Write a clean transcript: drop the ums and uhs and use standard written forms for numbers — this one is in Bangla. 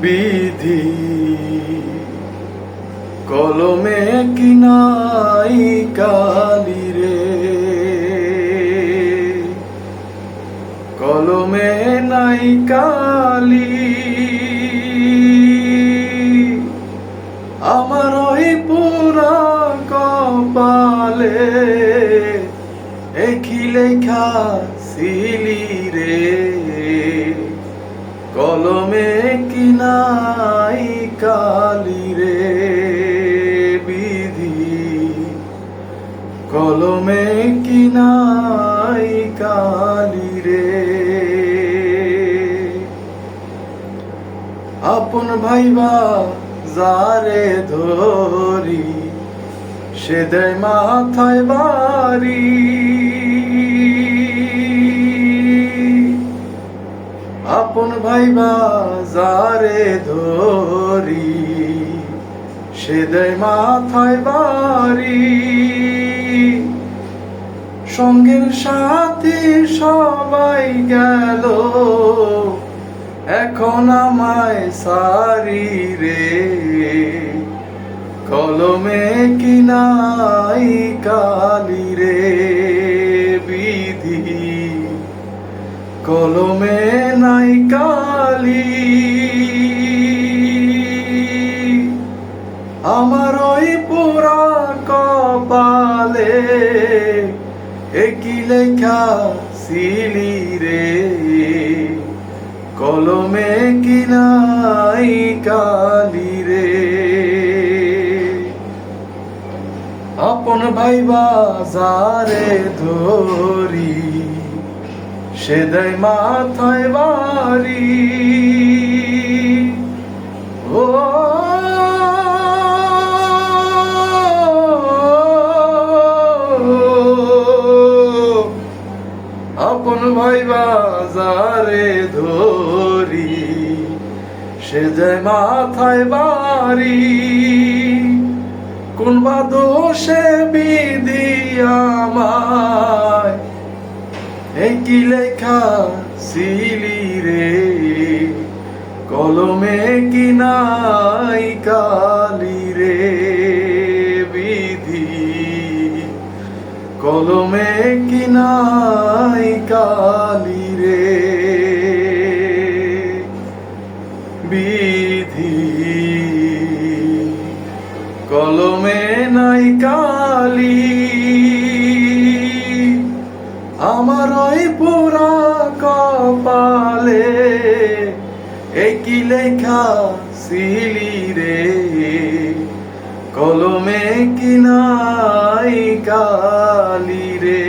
বিধি কলমে কি নাই কালি রে, কলমে নাই কালি। আমার ওই পুরা কপালে একই লেখা ছিলি রে, কলমে কি নাই কালি রে। বিধি কলমে কি নাই কালি রে। আপন ভাইবা যারে ধরি সে দেয় মাথায় বাড়ি, আপন ভাইবা যারে ধরি সে দেয় মাথায় বাড়ি। সঙ্গের সাথী সবাই গেল এখন আমায় সারি রে, কলমে কি নাই কালি রে। বিধি কলমে নাই কালি। আমার ওই পুরা কপালে একই লেখা ছিলি রে, কলমে কি নাই কালি রে। আপন ভাইবা যারে ধরি সে দেয় মাথায় বাড়ি। ও আপন ভাইবা যারে ধরি সে দেয় মাথায় বাড়ি। কোন বা দোষে বিধি আমায় একই লেখা ছিলি রে, কলমে কি নাই কালি রে। বিধি কলমে কি নাই কালি রে। বিধি কলমে নাই কালি। আমার ওই পুরা কপালে একই লেখা ছিলি রে, কলমে কি নাই কালি রে।